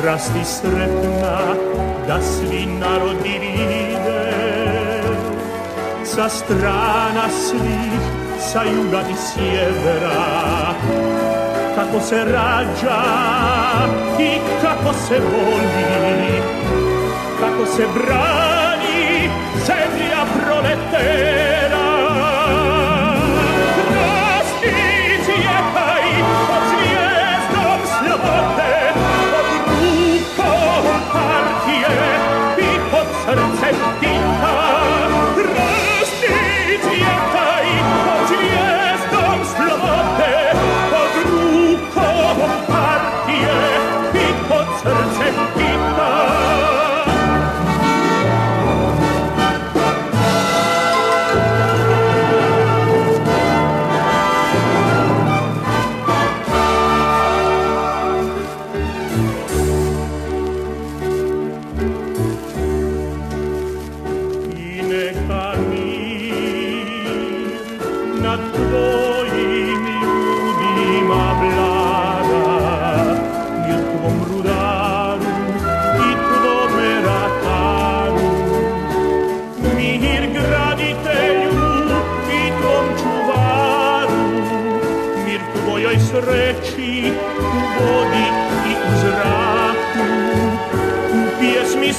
Rasti sretna da svi narodi vide, sa strana svih, sa juga i sjevera, kako se rađa i kako se voli, kako se brani zemlja proletera. Rasti cvjetaj pod zvijezdom slobode, partije i pod srcem dika. Rasti cvjetaj pod zvijezdom slobode, pod rukom partije i pod srcem dika.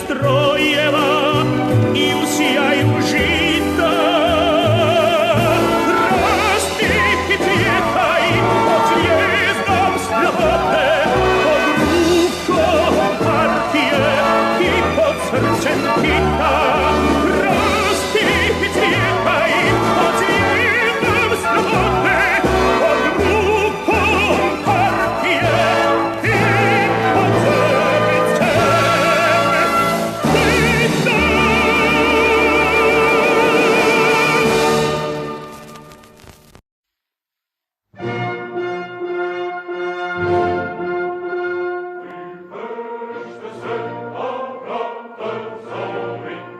strojeva i u sjaju žita. Rasti i cvjetaj pod zvijezdom slobode, pod rukom partije i pod srcem Tita. Rasti i cvjetaj pod zvijezdom slobode, pod rukom partije i pod srcem Tita. Höchste Sinn am Ratten sauring,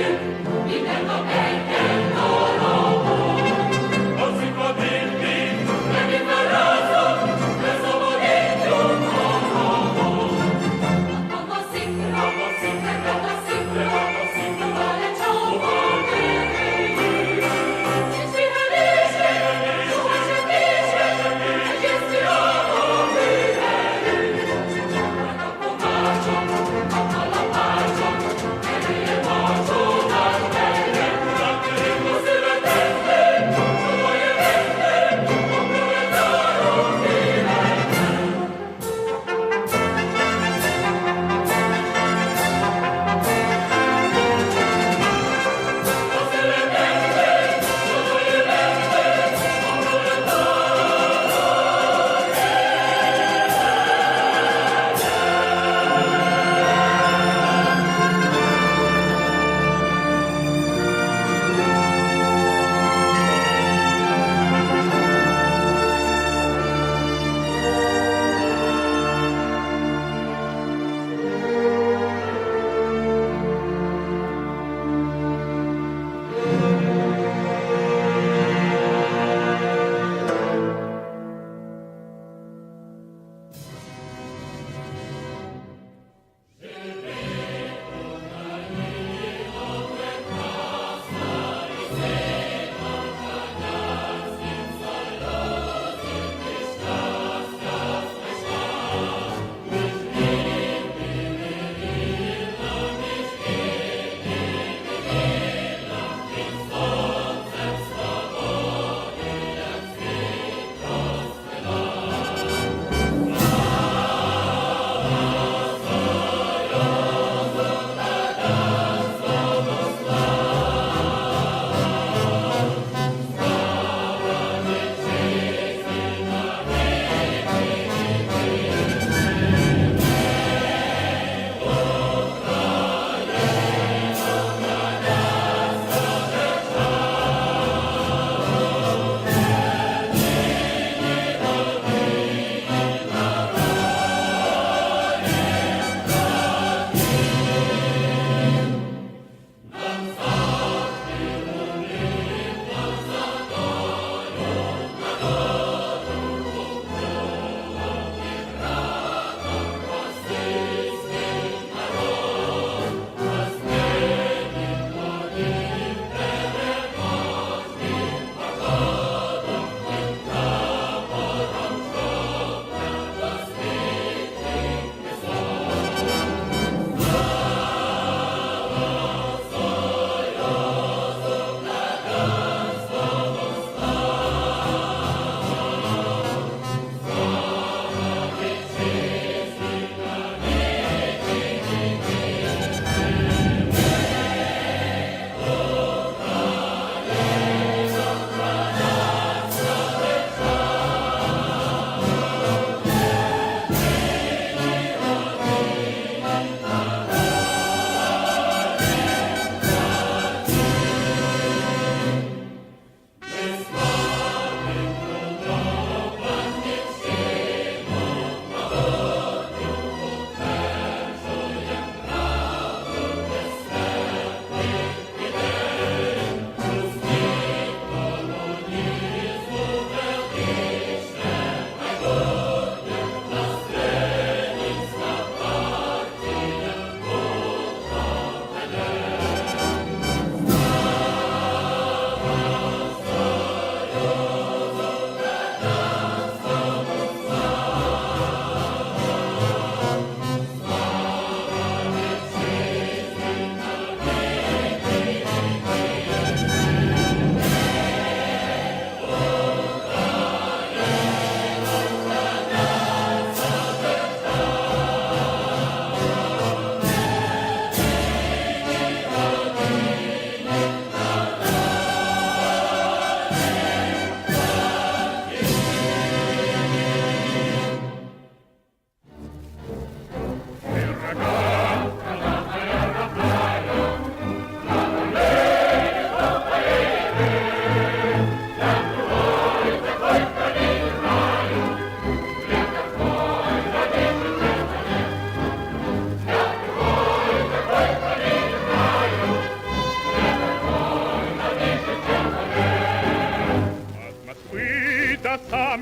Pace,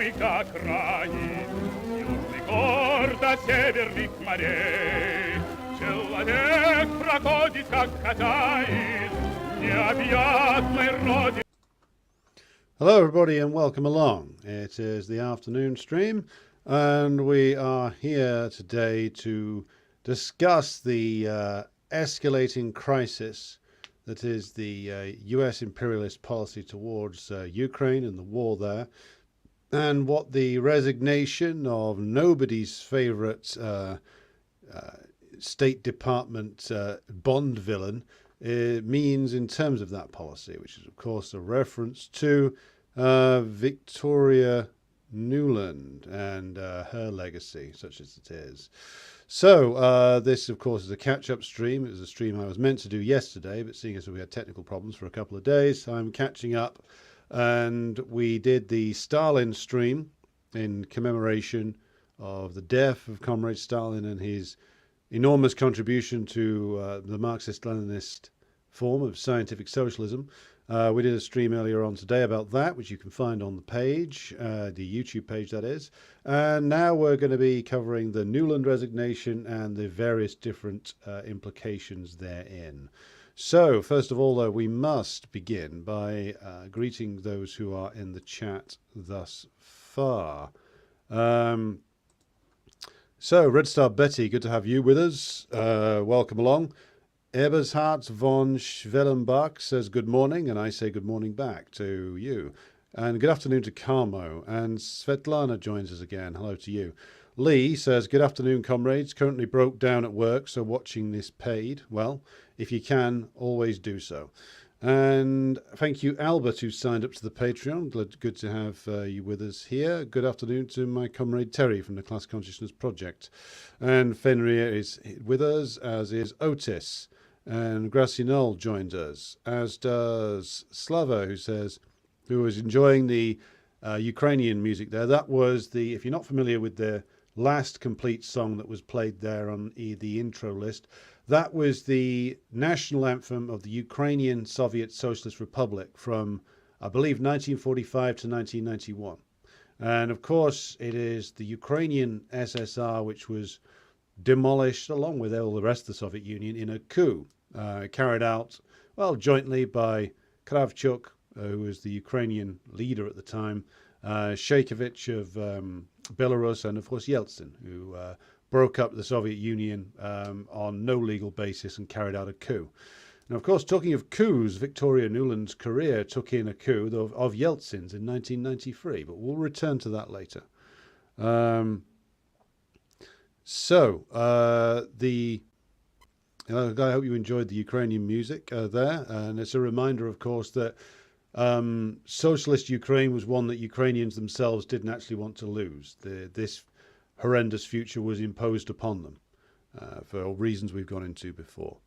мега краи. Южный гор до северных морей. Человек проходит, как хозяин необъятной родины. Hello everybody and welcome along. It is the afternoon stream and we are here today to discuss the escalating crisis that is the US imperialist policy towards Ukraine and the war there, and what the resignation of nobody's favorite State Department Bond villain means in terms of that policy, which is of course a reference to Victoria Nuland and her legacy, such as it is. So this of course is a catch-up stream. It was a stream I was meant to do yesterday, but seeing as we had technical problems for a couple of days, I'm catching up, and we did the Stalin stream in commemoration of the death of Comrade Stalin and his enormous contribution to the Marxist-Leninist form of scientific socialism. We did a stream earlier on today about that, which you can find on the page, the YouTube page that is. And now we're going to be covering the Nuland resignation and the various different implications therein. So first of all, though, we must begin by greeting those who are in the chat thus far. So, Red Star Betty, good to have you with us. Welcome along. Ebershard von Schwellenbach says good morning, and I say good morning back to you. And good afternoon to Carmo. And Svetlana joins us again. Hello to you. Lee says, good afternoon, comrades. Currently broke down at work, so watching this paid. Well, if you can, always do so. And thank you, Albert, who signed up to the Patreon. Good to have you with us here. Good afternoon to my comrade Terry from the Class Consciousness Project. And Fenrir is with us, as is Otis. And Gracinol joined us, as does Slava, who was enjoying the Ukrainian music there. That was the, if you're not familiar with the last complete song that was played there on the intro list, that was the national anthem of the Ukrainian Soviet Socialist Republic from, I believe, 1945 to 1991. And of course, it is the Ukrainian SSR which was demolished, along with all the rest of the Soviet Union, in a coup carried out, well, jointly by Kravchuk, who was the Ukrainian leader at the time, Sheikovich of Belarus, and of course Yeltsin, who broke up the Soviet Union on no legal basis and carried out a coup. Now, of course, talking of coups, Victoria Nuland's career took in a coup of Yeltsin's in 1993, but we'll return to that later. I hope you enjoyed the Ukrainian music there, and it's a reminder, of course, that socialist Ukraine was one that Ukrainians themselves didn't actually want to lose. This horrendous future was imposed upon them for reasons we've gone into before.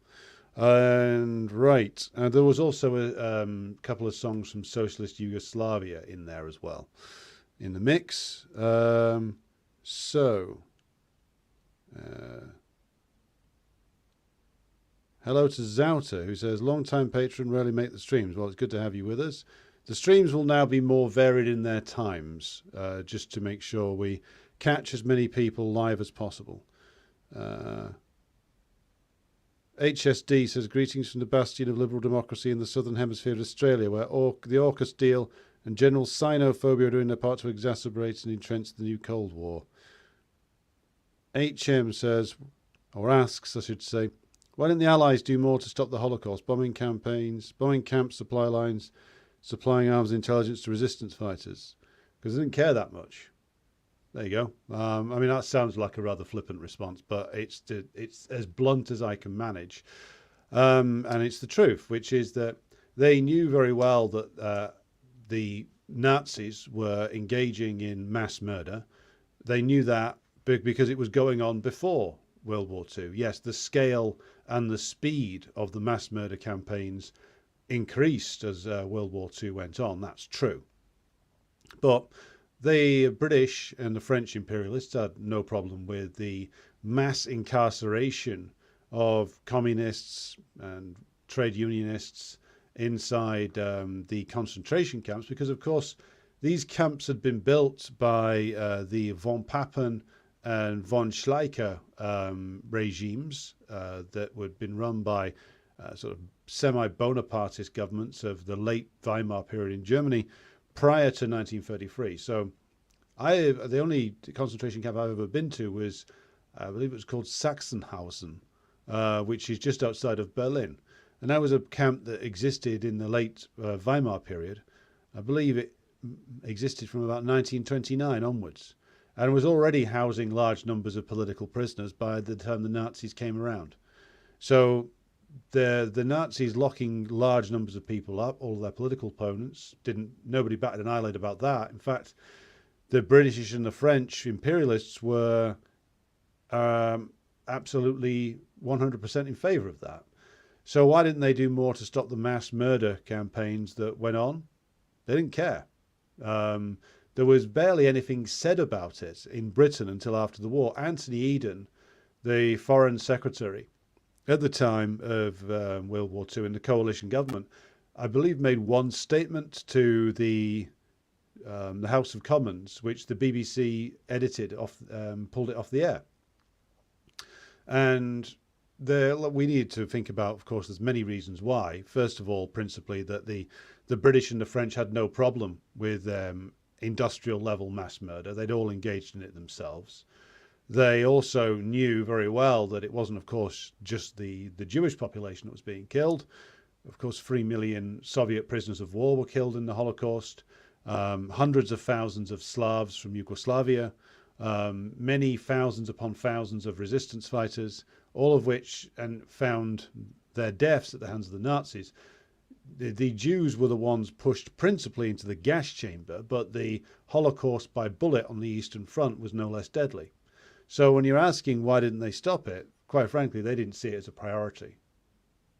And right, there was also a couple of songs from socialist Yugoslavia in there as well, in the mix. Hello to Zouter, who says, long-time patron, rarely make the streams. Well, it's good to have you with us. The streams will now be more varied in their times, just to make sure we catch as many people live as possible. HSD says, greetings from the bastion of liberal democracy in the southern hemisphere of Australia, where the AUKUS deal and general xenophobia are doing their part to exacerbate and entrench the new Cold War. HM says, or asks, I should say, why didn't the Allies do more to stop the Holocaust? Bombing campaigns, bombing camps, supply lines, supplying arms and intelligence to resistance fighters? Because they didn't care that much. There you go. I mean, that sounds like a rather flippant response, but it's as blunt as I can manage. And it's the truth, which is that they knew very well that the Nazis were engaging in mass murder. They knew that because it was going on before World War II. Yes, the scale and the speed of the mass murder campaigns increased as World War II went on. That's true. But the British and the French imperialists had no problem with the mass incarceration of communists and trade unionists inside the concentration camps because, of course, these camps had been built by the von Papen and von Schleicher regimes that had been run by sort of semi-Bonapartist governments of the late Weimar period in Germany prior to 1933. So the only concentration camp I've ever been to was, I believe it was called Sachsenhausen, which is just outside of Berlin. And that was a camp that existed in the late Weimar period. I believe it existed from about 1929 onwards, and was already housing large numbers of political prisoners by the time the Nazis came around. So the Nazis locking large numbers of people up, all their political opponents, nobody batted an eyelid about that. In fact, the British and the French imperialists were absolutely 100% in favour of that. So why didn't they do more to stop the mass murder campaigns that went on? They didn't care. There was barely anything said about it in Britain until after the war. Anthony Eden, the foreign secretary at the time of World War II in the coalition government, I believe made one statement to the House of Commons, which the BBC edited off, pulled it off the air. And we need to think about, of course, there's many reasons why. First of all, principally that the British and the French had no problem with industrial level mass murder. They'd all engaged in it themselves. They also knew very well that it wasn't, of course, just the Jewish population that was being killed. Of course, 3 million Soviet prisoners of war were killed in the Holocaust. Hundreds of thousands of Slavs from Yugoslavia. Many thousands upon thousands of resistance fighters, all of which found their deaths at the hands of the Nazis. The Jews were the ones pushed principally into the gas chamber, but the Holocaust by bullet on the Eastern Front was no less deadly. So when you're asking why didn't they stop it, quite frankly, they didn't see it as a priority.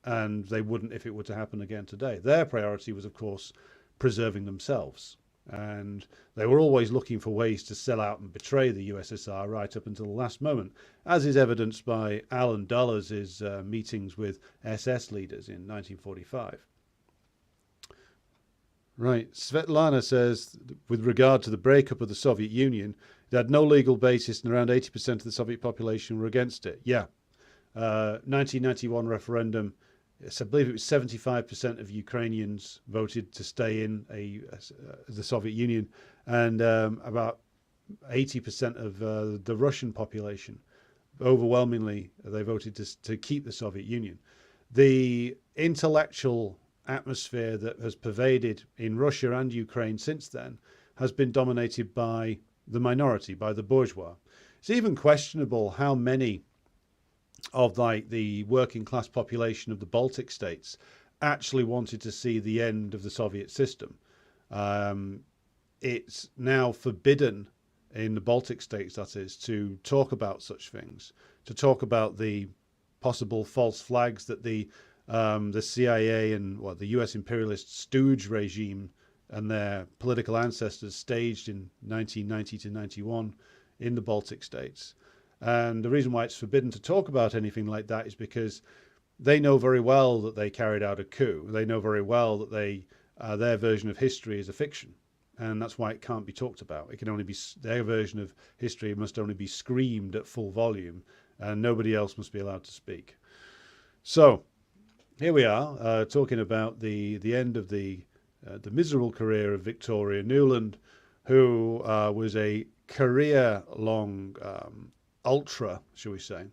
And they wouldn't if it were to happen again today. Their priority was, of course, preserving themselves. And they were always looking for ways to sell out and betray the USSR right up until the last moment, as is evidenced by Alan Dulles' meetings with SS leaders in 1945. Right, Svetlana says, with regard to the breakup of the Soviet Union, it had no legal basis and around 80% of the Soviet population were against it. Yeah, 1991 referendum, I believe it was 75% of Ukrainians voted to stay in the Soviet Union, and about 80% of the Russian population, overwhelmingly, they voted to keep the Soviet Union. The intellectual atmosphere that has pervaded in Russia and Ukraine since then has been dominated by the minority, by the bourgeois. It's even questionable how many of the working class population of the Baltic states actually wanted to see the end of the Soviet system. It's now forbidden in the Baltic states, that is, to talk about such things, to talk about the possible false flags that the CIA and the US imperialist stooge regime and their political ancestors staged in 1990 to 91 in the Baltic states. And the reason why it's forbidden to talk about anything like that is because they know very well that they carried out a coup. They know very well that their version of history is a fiction, and that's why it can't be talked about. It can only be their version of history must only be screamed at full volume, and nobody else must be allowed to speak. So here we are talking about the end of the miserable career of Victoria Nuland, who was a career-long ultra, shall we say,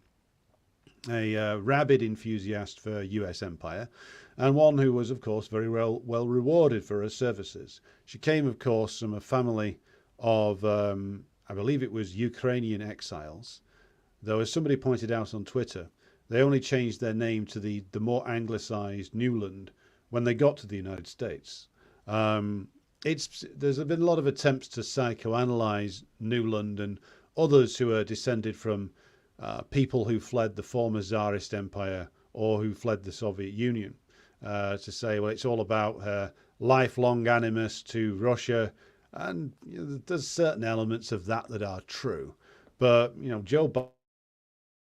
a rabid enthusiast for US empire, and one who was, of course, very well rewarded for her services. She came, of course, from a family of, I believe it was Ukrainian exiles, though as somebody pointed out on Twitter, they only changed their name to the more anglicized Nuland when they got to the United States. There's been a lot of attempts to psychoanalyze Nuland and others who are descended from people who fled the former Tsarist Empire or who fled the Soviet Union, to say, well, it's all about her lifelong animus to Russia, and there's certain elements of that are true. But Joe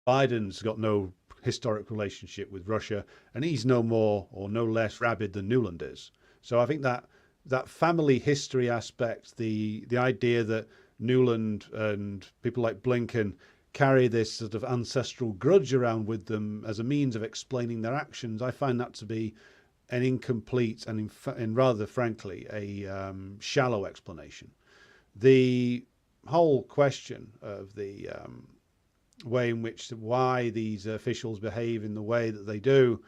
Biden's got no historic relationship with Russia, and he's no more or no less rabid than Nuland is. So I think that that family history aspect, the idea that Nuland and people like Blinken carry this sort of ancestral grudge around with them as a means of explaining their actions, I find that to be an incomplete and rather frankly, a shallow explanation. The whole question of the way in which why these officials behave in the way that they do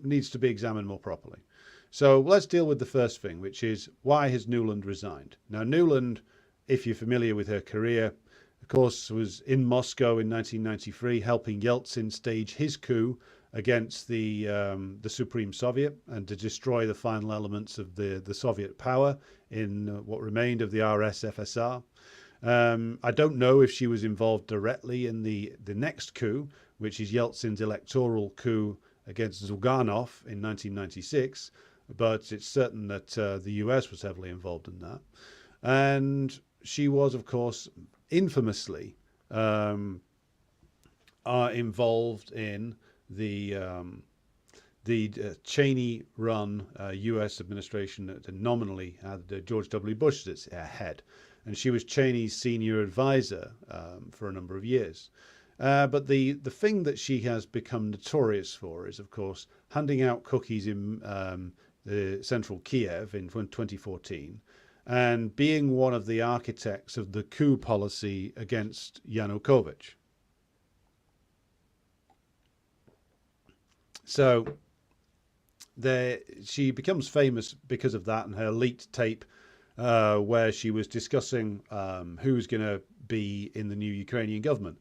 needs to be examined more properly. So let's deal with the first thing, which is why has Nuland resigned? Now, Nuland, if you're familiar with her career, of course, was in Moscow in 1993, helping Yeltsin stage his coup against the Supreme Soviet and to destroy the final elements of the Soviet power in what remained of the RSFSR. I don't know if she was involved directly in the next coup, which is Yeltsin's electoral coup against Zyuganov in 1996, but it's certain that the US was heavily involved in that. And she was, of course, infamously involved in the Cheney-run U.S. administration that nominally had George W. Bush as its head. And she was Cheney's senior advisor for a number of years. But the thing that she has become notorious for is, of course, handing out cookies in the central Kiev in 2014 and being one of the architects of the coup policy against Yanukovych. So she becomes famous because of that and her leaked tape where she was discussing who's going to be in the new Ukrainian government,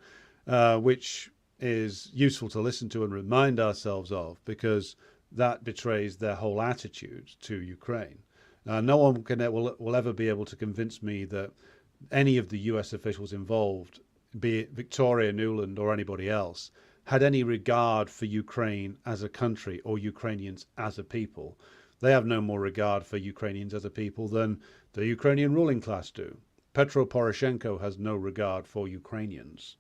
which is useful to listen to and remind ourselves of because that betrays their whole attitude to Ukraine. No one will ever be able to convince me that any of the US officials involved, be it Victoria Nuland or anybody else, had any regard for Ukraine as a country or Ukrainians as a people. They have no more regard for Ukrainians as a people than the Ukrainian ruling class do. Petro Poroshenko has no regard for Ukrainians.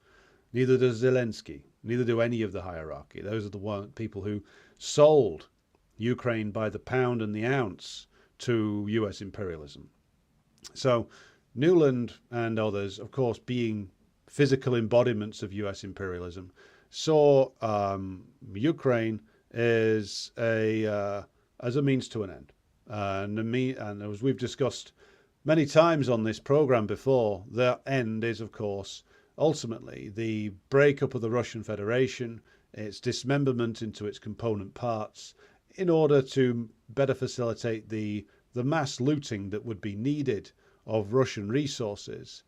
Neither does Zelensky. Neither do any of the hierarchy. Those are the people who sold Ukraine by the pound and the ounce to US imperialism. So Nuland and others, of course, being physical embodiments of US imperialism, saw Ukraine as a means to an end. And as we've discussed many times on this program before, the end is, of course, ultimately the breakup of the Russian Federation, its dismemberment into its component parts, in order to better facilitate the mass looting that would be needed of Russian resources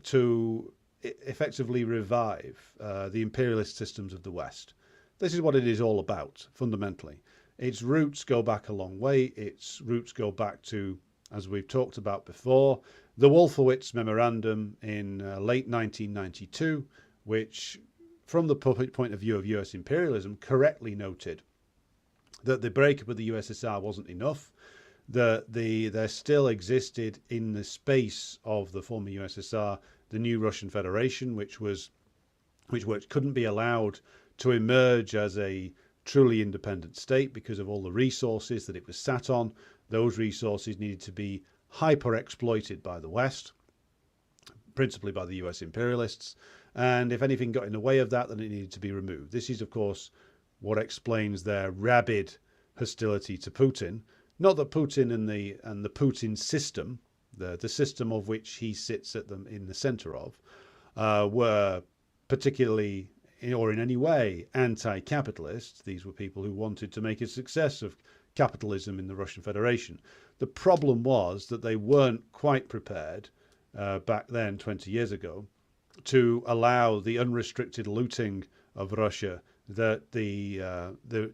to effectively revive the imperialist systems of the West. This is what it is all about, fundamentally. Its roots go back a long way. Its roots go back to, as we've talked about before, the Wolfowitz Memorandum in late 1992, which, from the point of view of US imperialism, correctly noted that the breakup of the USSR wasn't enough, that there still existed in the space of the former USSR the new Russian Federation, which couldn't be allowed to emerge as a truly independent state because of all the resources that it was sat on. Those resources needed to be hyper exploited by the West, principally by the US imperialists. And if anything got in the way of that, then it needed to be removed. This is, of course, what explains their rabid hostility to Putin. Not that Putin and the Putin system, the system of which he sits in the center of, were particularly or in any way anti-capitalist. These were people who wanted to make a success of capitalism in the Russian Federation. The problem was that they weren't quite prepared back then, 20 years ago, to allow the unrestricted looting of Russia that the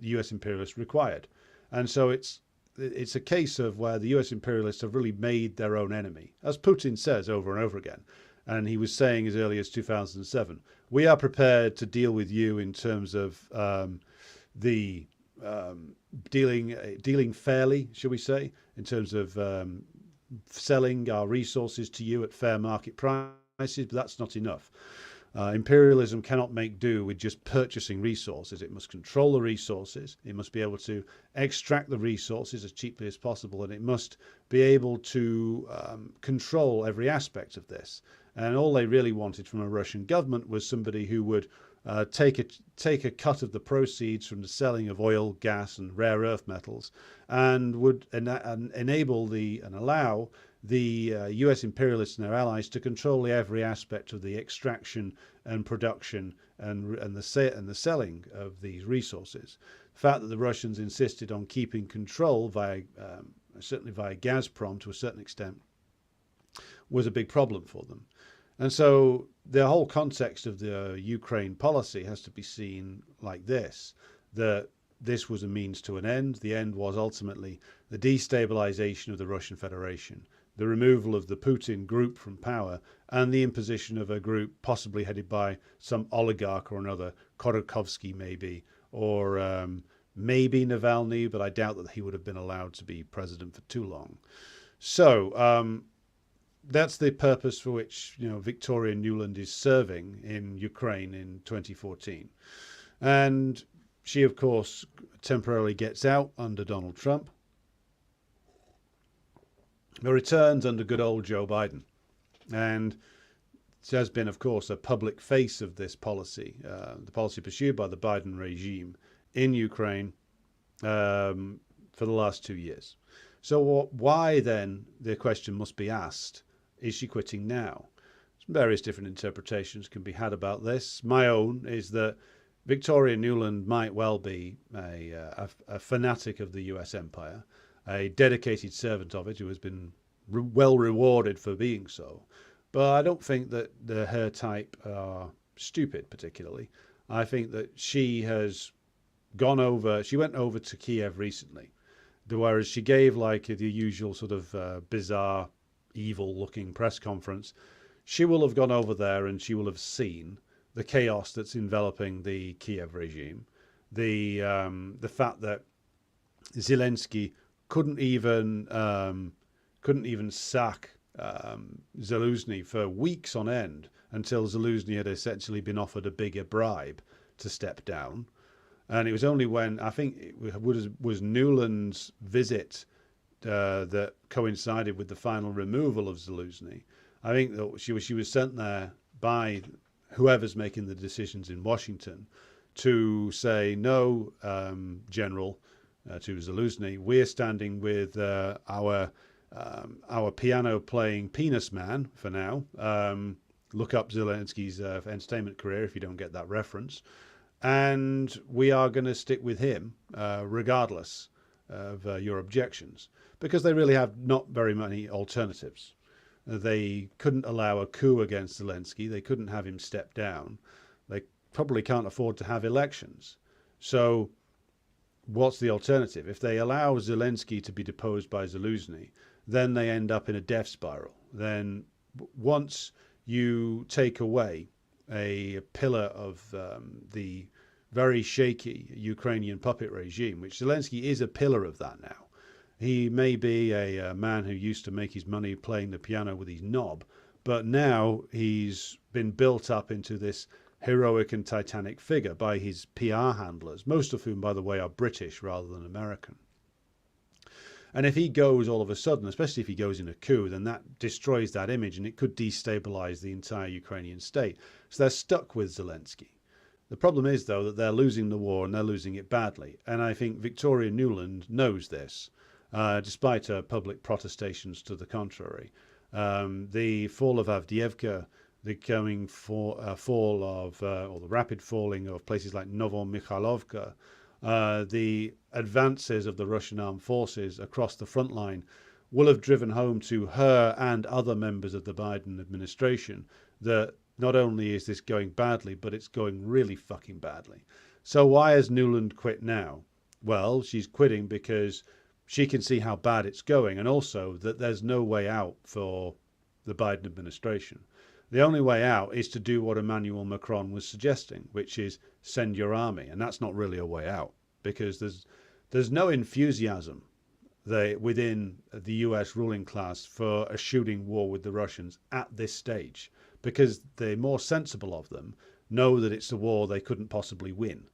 US imperialists required. And so it's a case of where the US imperialists have really made their own enemy, as Putin says over and over again. And he was saying as early as 2007, we are prepared to deal with you in terms of dealing fairly, shall we say, in terms of selling our resources to you at fair market prices, but that's not enough. Imperialism cannot make do with just purchasing resources. It must control the resources. It must be able to extract the resources as cheaply as possible, and it must be able to control every aspect of this. And all they really wanted from a Russian government was somebody who would take a cut of the proceeds from the selling of oil, gas, and rare earth metals, and would enable and allow the US imperialists and their allies to control every aspect of the extraction and production and the selling of these resources. The fact that the Russians insisted on keeping control certainly via Gazprom to a certain extent, was a big problem for them. And so the whole context of the Ukraine policy has to be seen like this, that this was a means to an end. The end was ultimately the destabilization of the Russian Federation, the removal of the Putin group from power, and the imposition of a group possibly headed by some oligarch or another, Khodorkovsky maybe, or maybe Navalny, but I doubt that he would have been allowed to be president for too long. So that's the purpose for which Victoria Nuland is serving in Ukraine in 2014. And she, of course, temporarily gets out under Donald Trump, but returns under good old Joe Biden. And she has been, of course, a public face of this policy, the policy pursued by the Biden regime in Ukraine for the last 2 years. So why then, the question must be asked, is she quitting now? Various different interpretations can be had about this. My own is that Victoria Nuland might well be a fanatic of the US empire, a dedicated servant of it who has been well rewarded for being so. But I don't think that her type are stupid particularly. I think that she went over to Kiev recently, whereas she gave like the usual sort of bizarre, evil-looking press conference. She will have gone over there and she will have seen the chaos that's enveloping the Kiev regime, the fact that Zelensky couldn't even sack Zaluzhny for weeks on end until Zaluzhny had essentially been offered a bigger bribe to step down. And it was only when, I think it was Nuland's visit that coincided with the final removal of Zaluzhny. I think that she was sent there by whoever's making the decisions in Washington to say, no, General, to Zaluzhny, we're standing with our piano-playing penis man for now. Look up Zelensky's entertainment career if you don't get that reference. And we are going to stick with him regardless of your objections, because they really have not very many alternatives. They couldn't allow a coup against Zelensky. They couldn't have him step down. They probably can't afford to have elections. So what's the alternative? If they allow Zelensky to be deposed by Zaluzhny, then they end up in a death spiral. Then once you take away a pillar of the very shaky Ukrainian puppet regime, which Zelensky is a pillar of that now. He may be a man who used to make his money playing the piano with his knob, but now he's been built up into this heroic and titanic figure by his PR handlers, most of whom, by the way, are British rather than American. And if he goes all of a sudden, especially if he goes in a coup, then that destroys that image and it could destabilize the entire Ukrainian state. So they're stuck with Zelensky. The problem is, though, that they're losing the war and they're losing it badly. And I think Victoria Nuland knows this, despite her public protestations to the contrary. The fall of Avdiivka, the coming fall of, or the rapid falling of places like Novomikhailovka, the advances of the Russian armed forces across the front line will have driven home to her and other members of the Biden administration that not only is this going badly, but it's going really fucking badly. So why has Nuland quit now? Well, she's quitting because she can see how bad it's going, and also that there's no way out for the Biden administration. The only way out is to do what Emmanuel Macron was suggesting, which is send your army. And that's not really a way out, because there's no enthusiasm within the US ruling class for a shooting war with the Russians at this stage, because the more sensible of them know that it's a war they couldn't possibly win,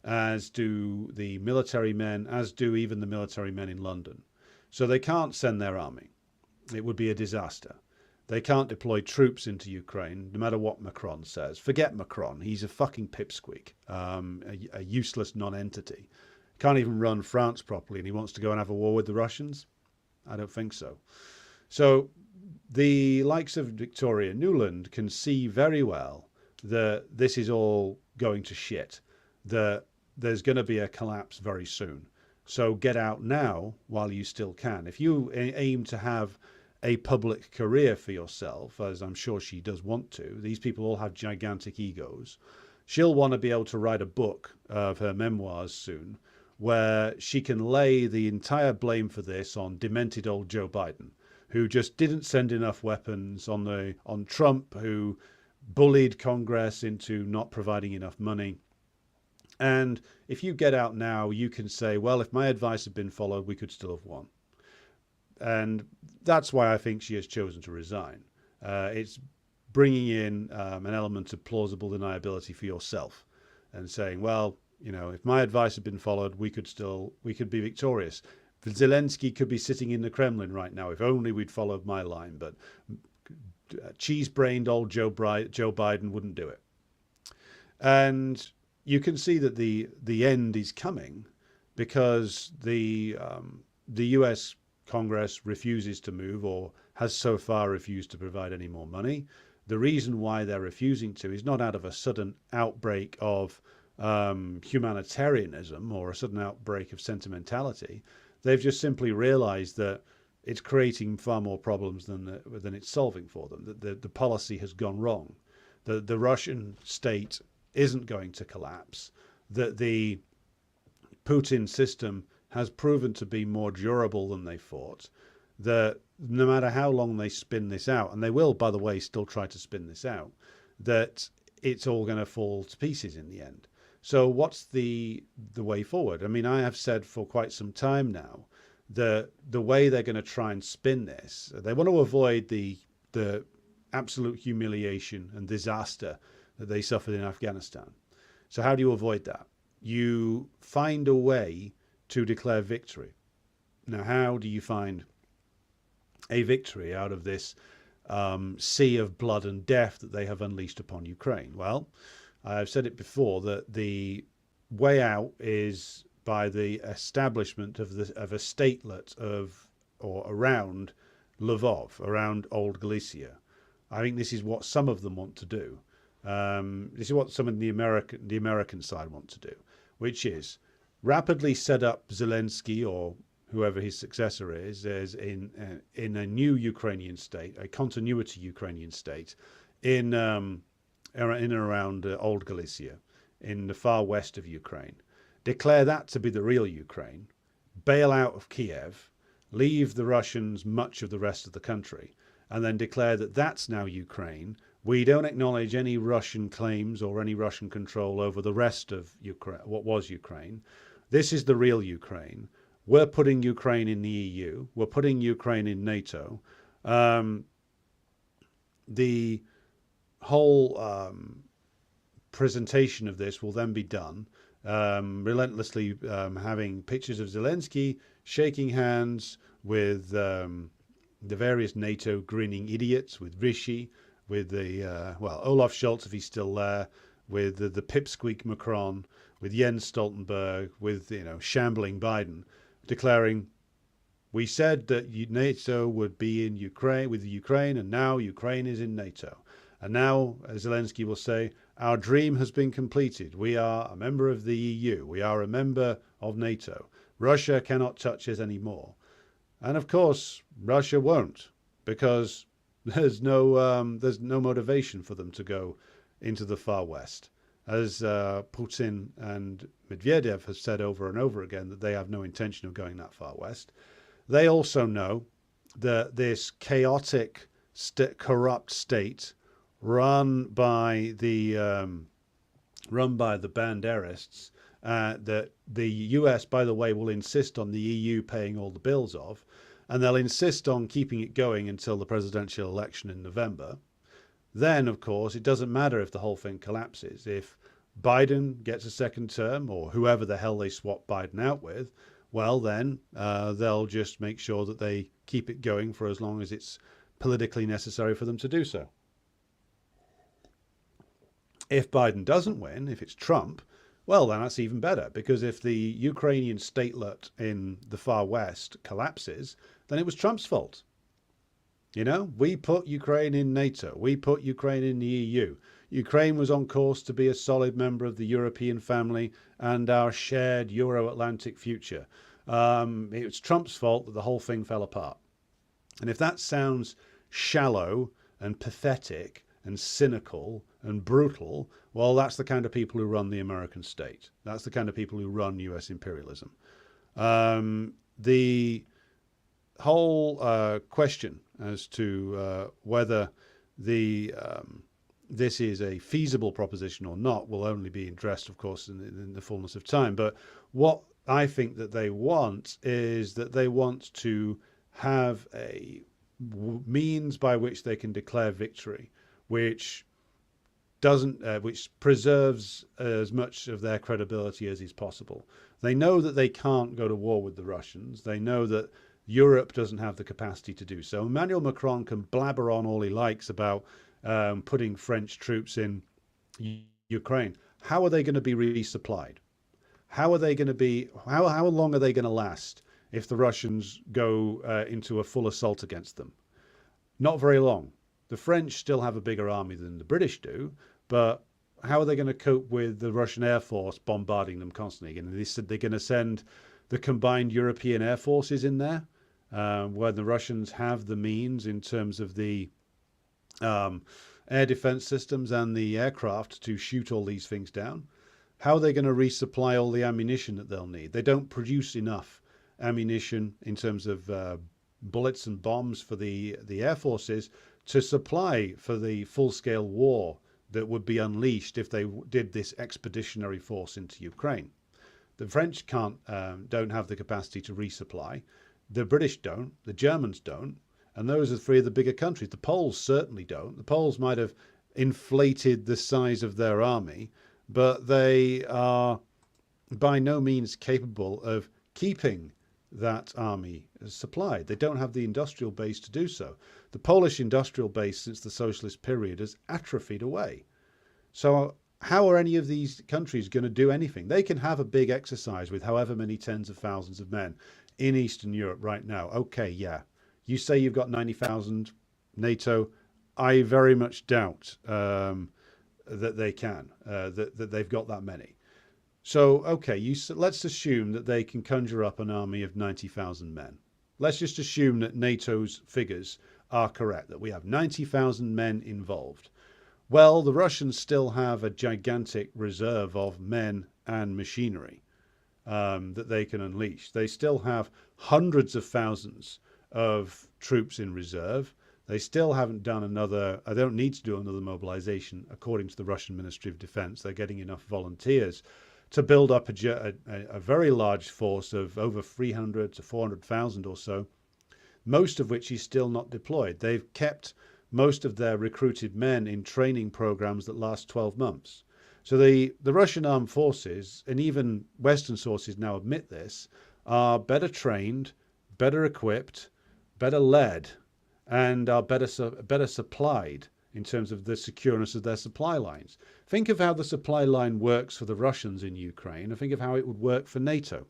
as do the military men, as do even the military men in London. So they can't send their army. It would be a disaster. They can't deploy troops into Ukraine, no matter what Macron says. Forget Macron. He's a fucking pipsqueak, a useless non-entity. Can't even run France properly, and he wants to go and have a war with the Russians? I don't think so. So the likes of Victoria Nuland can see very well that this is all going to shit, that there's going to be a collapse very soon. So get out now while you still can. If you aim to have a public career for yourself, as I'm sure she does want to, these people all have gigantic egos. She'll want to be able to write a book of her memoirs soon, where she can lay the entire blame for this on demented old Joe Biden, who just didn't send enough weapons, on Trump, who bullied Congress into not providing enough money. And if you get out now, you can say, well, if my advice had been followed, we could still have won. And that's why I think she has chosen to resign. It's bringing in an element of plausible deniability for yourself and saying, well, you know, if my advice had been followed, we could be victorious. Zelensky could be sitting in the Kremlin right now if only we'd followed my line. But cheese-brained old Joe Biden wouldn't do it. And you can see that the end is coming because the U.S. Congress refuses to move, or has so far refused to provide any more money. The reason why they're refusing to is not out of a sudden outbreak of humanitarianism or a sudden outbreak of sentimentality. They've just simply realized that it's creating far more problems than it's solving for them. That the policy has gone wrong. The Russian state isn't going to collapse. That the Putin system has proven to be more durable than they thought. That no matter how long they spin this out, and they will, by the way, still try to spin this out, that it's all going to fall to pieces in the end. So what's the way forward? I mean, I have said for quite some time now that the way they're going to try and spin this, they want to avoid the absolute humiliation and disaster that they suffered in Afghanistan. So how do you avoid that? You find a way to declare victory. Now, how do you find a victory out of this sea of blood and death that they have unleashed upon Ukraine? Well, I've said it before that the way out is by the establishment of a statelet around Lvov, around Old Galicia. I think this is what some of them want to do. This is what some of the American side want to do, which is rapidly set up Zelensky or whoever his successor is as in a new Ukrainian state, a continuity Ukrainian state in and around Old Galicia, in the far west of Ukraine. Declare that to be the real Ukraine, bail out of Kiev, leave the Russians much of the rest of the country, and then declare that that's now Ukraine. We don't acknowledge any Russian claims or any Russian control over the rest of Ukraine, what was Ukraine. This is the real Ukraine. We're putting Ukraine in the EU. We're putting Ukraine in NATO. The whole presentation of this will then be done relentlessly, having pictures of Zelensky shaking hands with the various NATO grinning idiots, with Rishi, with the Olaf Scholz if he's still there, with the pipsqueak Macron, with Jens Stoltenberg, with shambling Biden, declaring, we said that NATO would be in Ukraine with Ukraine, and now Ukraine is in NATO. And now, as Zelensky will say, our dream has been completed. We are a member of the EU. We are a member of NATO. Russia cannot touch us anymore. And of course, Russia won't, because there's no motivation for them to go into the far west. As Putin and Medvedev have said over and over again that they have no intention of going that far west. They also know that this chaotic, corrupt state run by the Banderists, that the US, by the way, will insist on the EU paying all the bills of, and they'll insist on keeping it going until the presidential election in November. then, of course, it doesn't matter if the whole thing collapses. If Biden gets a second term, or whoever the hell they swap Biden out with, well, then they'll just make sure that they keep it going for as long as it's politically necessary for them to do so. If Biden doesn't win, if it's Trump, well, then that's even better, because if the Ukrainian statelet in the far west collapses, then it was Trump's fault. You know, we put Ukraine in NATO. We put Ukraine in the EU. Ukraine was on course to be a solid member of the European family and our shared Euro-Atlantic future. It was Trump's fault that the whole thing fell apart. And if that sounds shallow and pathetic and cynical and brutal, well, that's the kind of people who run the American state. That's the kind of people who run US imperialism. The whole question as to whether this is a feasible proposition or not will only be addressed, of course, in the fullness of time. But what I think that they want is that they want to have a means by which they can declare victory, which which preserves as much of their credibility as is possible. They know that they can't go to war with the Russians. They know that Europe doesn't have the capacity to do so. Emmanuel Macron can blabber on all he likes about putting French troops in Ukraine. How are they going to be resupplied? How are they going to be? How long are they going to last if the Russians go into a full assault against them? Not very long. The French still have a bigger army than the British do, but how are they going to cope with the Russian Air Force bombarding them constantly? And they said they're going to send the combined European air forces in there, where the Russians have the means in terms of the air defense systems and the aircraft to shoot all these things down. How are they going to resupply all the ammunition that they'll need? They don't produce enough ammunition in terms of bullets and bombs for the air forces to supply for the full-scale war that would be unleashed if they did this expeditionary force into Ukraine. The French don't have the capacity to resupply. The British don't. The Germans don't. And those are three of the bigger countries. The Poles certainly don't. The Poles might have inflated the size of their army, but they are by no means capable of keeping that army supplied. They don't have the industrial base to do so. The Polish industrial base since the socialist period has atrophied away. So how are any of these countries going to do anything? They can have a big exercise with however many tens of thousands of men in Eastern Europe right now. Okay, yeah. You say you've got 90,000 NATO. I very much doubt that they can, that they've got that many. So, okay, let's assume that they can conjure up an army of 90,000 men. Let's just assume that NATO's figures are correct, that we have 90,000 men involved. Well, the Russians still have a gigantic reserve of men and machinery that they can unleash. They still have hundreds of thousands of troops in reserve. They still haven't done they don't need to do another mobilization, according to the Russian Ministry of Defense. They're getting enough volunteers to build up a very large force of over 300 to 400,000 or so, most of which is still not deployed. They've kept most of their recruited men in training programs that last 12 months. So the Russian armed forces, and even Western sources now admit this, are better trained, better equipped, better led, and are better supplied in terms of the secureness of their supply lines. Think of how the supply line works for the Russians in Ukraine, and think of how it would work for NATO.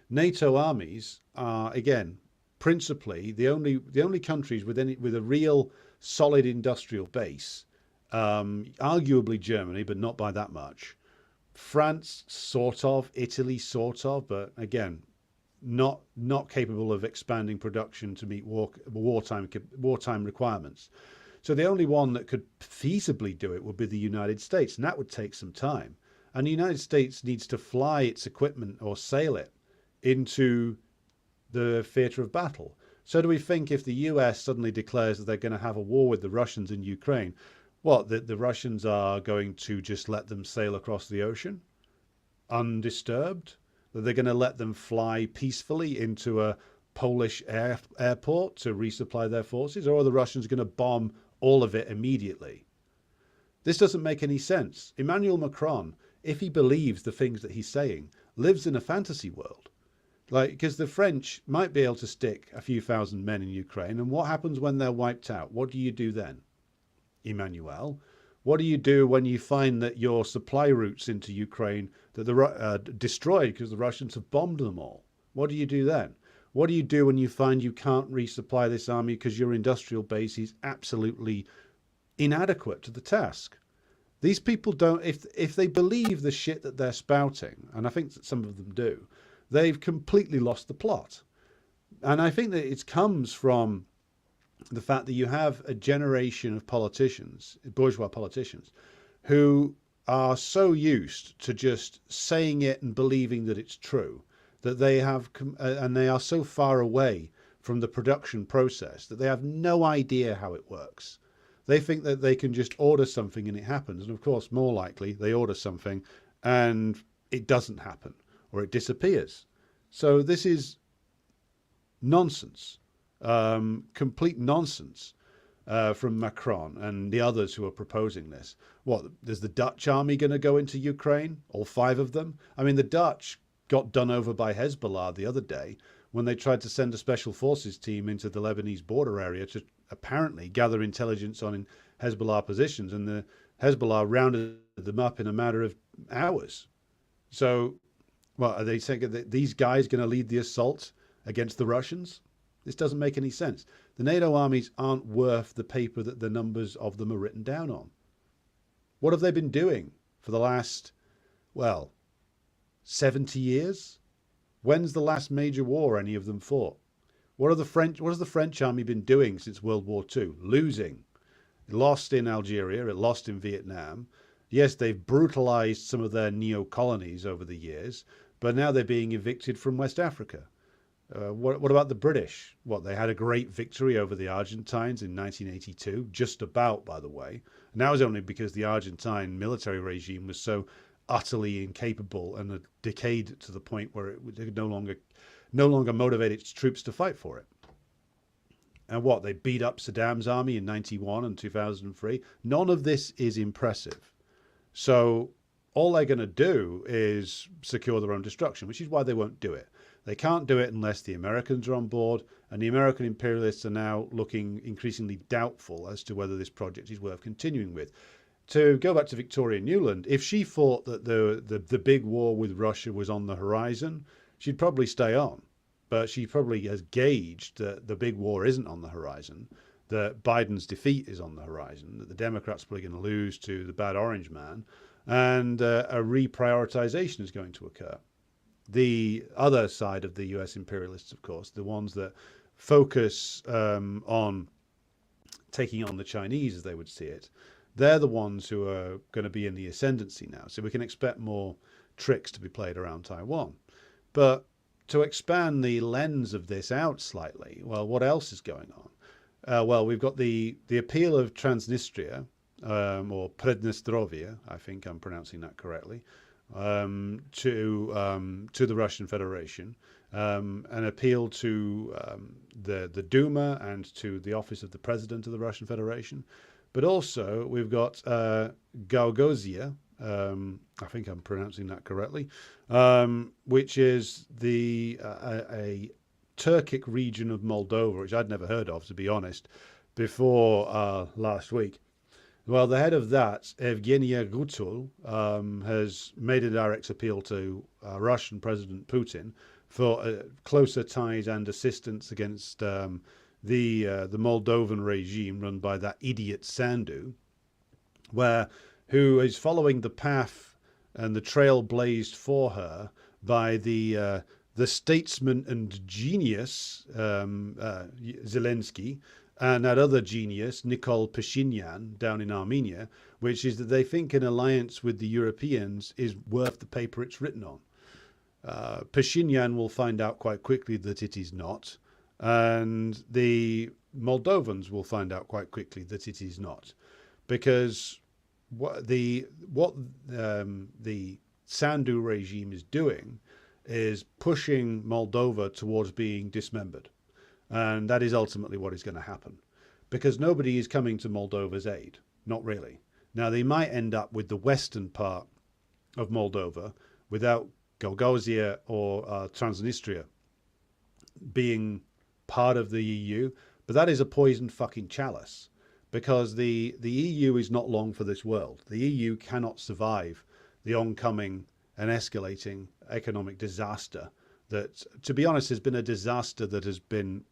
NATO armies are, again, principally the only countries with a real solid industrial base. Arguably Germany, but not by that much. France, sort of. Italy, sort of. But again, not capable of expanding production to meet wartime requirements. So the only one that could feasibly do it would be the United States, and that would take some time. And the United States needs to fly its equipment or sail it into the theatre of battle. So do we think if the US suddenly declares that they're going to have a war with the Russians in Ukraine, the Russians are going to just let them sail across the ocean undisturbed? That they're going to let them fly peacefully into a Polish airport to resupply their forces? Or are the Russians going to bomb all of it immediately. This doesn't make any sense. Emmanuel Macron, if he believes the things that he's saying, lives in a fantasy world. Like, because the French might be able to stick a few thousand men in Ukraine, and what happens when they're wiped out? What do you do then, Emmanuel? What do you do when you find that your supply routes into Ukraine that are destroyed because the Russians have bombed them all? What do you do then? What do you do when you find you can't resupply this army because your industrial base is absolutely inadequate to the task? These people don't, if they believe the shit that they're spouting, and I think that some of them do, they've completely lost the plot. And I think that it comes from the fact that you have a generation of politicians, bourgeois politicians, who are so used to just saying it and believing that it's true, that they have, and they are so far away from the production process that they have no idea how it works. They think that they can just order something and it happens. And of course, more likely, they order something and it doesn't happen, or it disappears. So this is nonsense, complete nonsense from Macron and the others who are proposing this. What, is the Dutch army going to go into Ukraine? All 5 of them? I mean, the Dutch got done over by Hezbollah the other day when they tried to send a special forces team into the Lebanese border area to apparently gather intelligence on Hezbollah positions, and the Hezbollah rounded them up in a matter of hours. So, well, are they saying that these guys going to lead the assault against the Russians? This doesn't make any sense. The NATO armies aren't worth the paper that the numbers of them are written down on. What have they been doing for the last, well, 70 years? When's the last major war any of them fought? What has the French army been doing since World War II? Losing. It lost in Algeria, it lost in Vietnam. Yes, they've brutalized some of their neo-colonies over the years, but now they're being evicted from West Africa. What about the British? What, they had a great victory over the Argentines in 1982, just about, by the way. And that was only because the Argentine military regime was so utterly incapable and decayed to the point where it would no longer motivate its troops to fight for it. And what, they beat up Saddam's army in 91 and 2003? None of this is impressive. So all they're going to do is secure their own destruction, which is why they won't do it. They can't do it unless the Americans are on board, and the American imperialists are now looking increasingly doubtful as to whether this project is worth continuing with. To go back to Victoria Nuland, if she thought that the big war with Russia was on the horizon, she'd probably stay on. But she probably has gauged that the big war isn't on the horizon, that Biden's defeat is on the horizon, that the Democrats are probably going to lose to the bad orange man, and a reprioritization is going to occur. The other side of the US imperialists, of course, the ones that focus on taking on the Chinese as they would see it, they're the ones who are going to be in the ascendancy now. So we can expect more tricks to be played around Taiwan. But to expand the lens of this out slightly, well, what else is going on? Well, we've got the appeal of Transnistria, or Prednestrovia, I think I'm pronouncing that correctly, to the Russian Federation, an appeal to the Duma and to the office of the President of the Russian Federation. But also we've got Gagauzia, I think I'm pronouncing that correctly, which is a Turkic region of Moldova, which I'd never heard of, to be honest, before last week. Well, the head of that, Evgenia Gutul, has made a direct appeal to Russian President Putin for closer ties and assistance against the Moldovan regime run by that idiot Sandu, who is following the path and the trail blazed for her by the statesman and genius Zelensky, and that other genius, Nikol Pashinyan, down in Armenia, which is that they think an alliance with the Europeans is worth the paper it's written on. Pashinyan will find out quite quickly that it is not, and the Moldovans will find out quite quickly that it is not, because what the Sandu regime is doing is pushing Moldova towards being dismembered. And that is ultimately what is going to happen. because nobody is coming to Moldova's aid. Not really. Now, they might end up with the western part of Moldova without Gagauzia or Transnistria being part of the EU, but that is a poisoned fucking chalice, because the EU is not long for this world. The EU cannot survive the oncoming and escalating economic disaster that, to be honest, has been a disaster that has been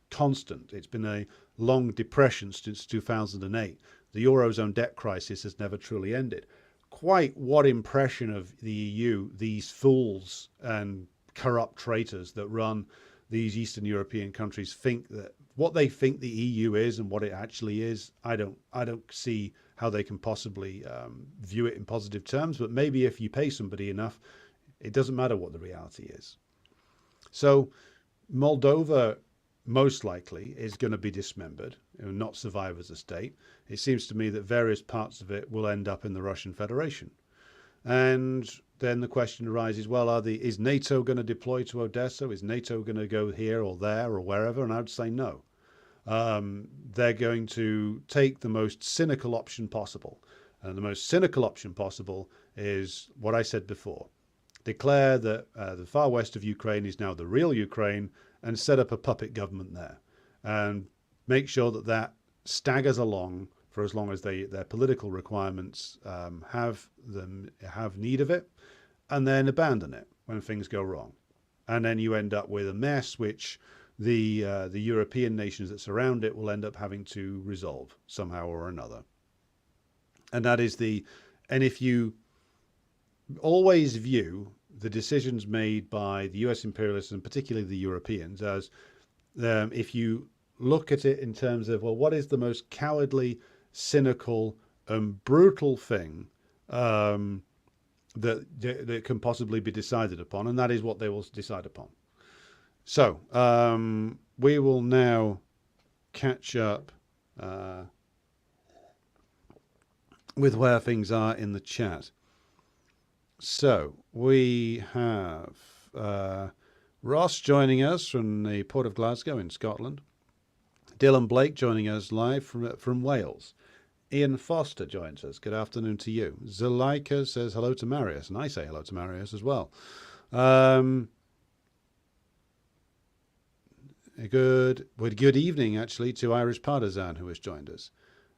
constant. It's been a long depression since 2008. The Eurozone debt crisis has never truly ended. Quite what impression of the EU these fools and corrupt traitors that run these Eastern European countries think that what they think the EU is and what it actually is, I don't see how they can possibly view it in positive terms. But maybe if you pay somebody enough, it doesn't matter what the reality is. So Moldova most likely is going to be dismembered and not survive as a state. It seems to me that various parts of it will end up in the Russian Federation. And then the question arises, well, is NATO going to deploy to Odessa? Is NATO going to go here or there or wherever? And I would say no. They're going to take the most cynical option possible. And the most cynical option possible is what I said before. Declare that the far west of Ukraine is now the real Ukraine and set up a puppet government there. And make sure that that staggers along for as long as their political requirements have need of it, and then abandon it when things go wrong. And then you end up with a mess which the European nations that surround it will end up having to resolve somehow or another. And that is and if you always view the decisions made by the US imperialists and particularly the Europeans as if you look at it in terms of, well, what is the most cowardly, cynical and brutal thing that can possibly be decided upon, and that is what they will decide upon. So we will now catch up with where things are in the chat. So we have Ross joining us from the Port of Glasgow in Scotland. Dylan Blake joining us live from Wales. Ian Foster joins us. Good afternoon to you. Zuleika says hello to Marius, and I say hello to Marius as well. Good evening, actually, to Irish Partisan, who has joined us.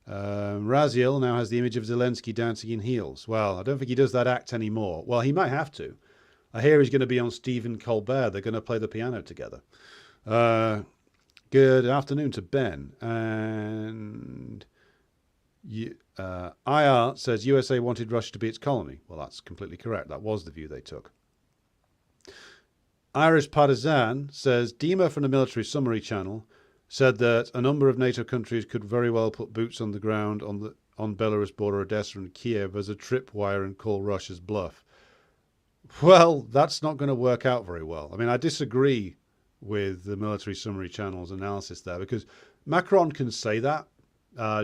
Raziel now has the image of Zelensky dancing in heels. Well, I don't think he does that act anymore. Well, he might have to. I hear he's going to be on Stephen Colbert. They're going to play the piano together. Good afternoon to Ben. And IR says USA wanted Russia to be its colony. Well, that's completely correct. That was the view they took. Irish Partisan says Dima from the Military Summary Channel said that a number of NATO countries could very well put boots on the ground on Belarus border, Odessa and Kiev as a tripwire and call Russia's bluff. Well, that's not going to work out very well. I mean, I disagree with the Military Summary Channel's analysis there, because Macron can say that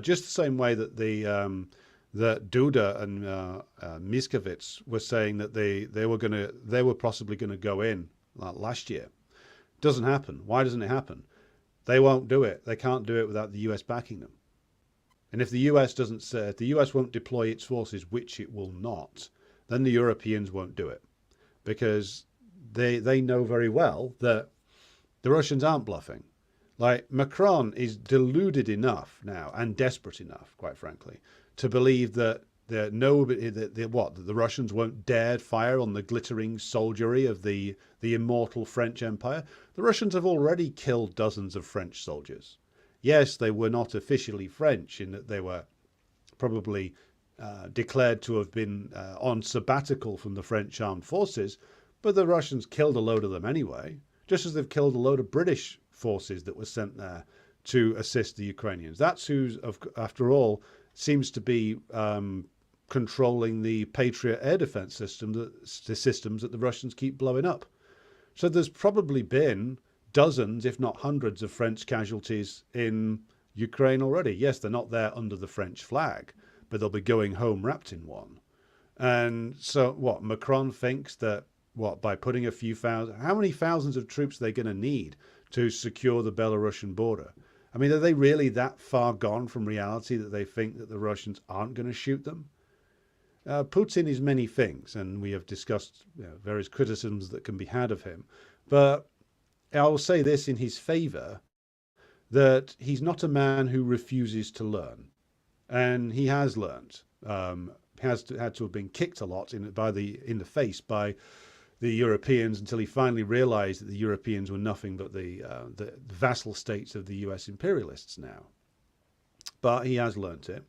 just the same way that that Duda and Miskovitz were saying that they were possibly going to go in last year. Doesn't happen. Why doesn't it happen? They won't do it. They can't do it without the US backing them. And if the US if the US won't deploy its forces, which it will not, then the Europeans won't do it, because they know very well that the Russians aren't bluffing. Like, Macron is deluded enough now, and desperate enough, quite frankly, to believe that the Russians won't dare fire on the glittering soldiery of the immortal French Empire. The Russians have already killed dozens of French soldiers. Yes, they were not officially French in that they were probably declared to have been on sabbatical from the French armed forces, but the Russians killed a load of them anyway, just as they've killed a load of British forces that were sent there to assist the Ukrainians. That's who, after all, seems to be controlling the Patriot air defense system, the systems that the Russians keep blowing up. So there's probably been dozens, if not hundreds, of French casualties in Ukraine already. Yes, they're not there under the French flag, but they'll be going home wrapped in one. And so what, Macron thinks that, by putting a few thousand, how many thousands of troops are they going to need to secure the Belarusian border? I mean, are they really that far gone from reality that they think that the Russians aren't going to shoot them? Putin is many things, and we have discussed various criticisms that can be had of him. But I will say this in his favor, that he's not a man who refuses to learn. And he has learned. Had to have been kicked a lot in the face by the Europeans until he finally realized that the Europeans were nothing but the vassal states of the US imperialists now. But he has learnt it.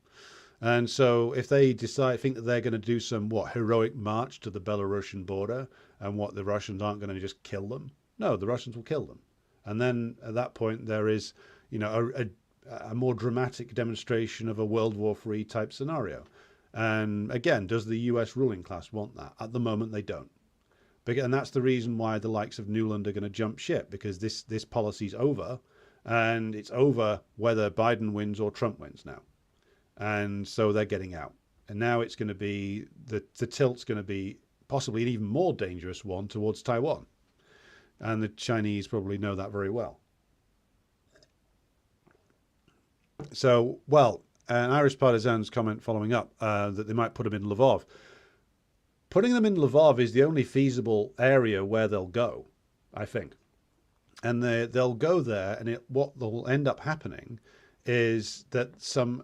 And so if they think that they're going to do some, heroic march to the Belarusian border, and the Russians aren't going to just kill them? No, the Russians will kill them. And then at that point, there is, a more dramatic demonstration of a World War III type scenario. And again, does the US ruling class want that? At the moment, they don't. And that's the reason why the likes of Nuland are going to jump ship, because this policy's over, and it's over whether Biden wins or Trump wins now. And so they're getting out. And now it's going to be, the tilt's going to be possibly an even more dangerous one towards Taiwan. And the Chinese probably know that very well. So, an Irish partisan's comment following up that they might put them in Lvov. Putting them in Lvov is the only feasible area where they'll go, I think. And they'll go there, and what will end up happening is that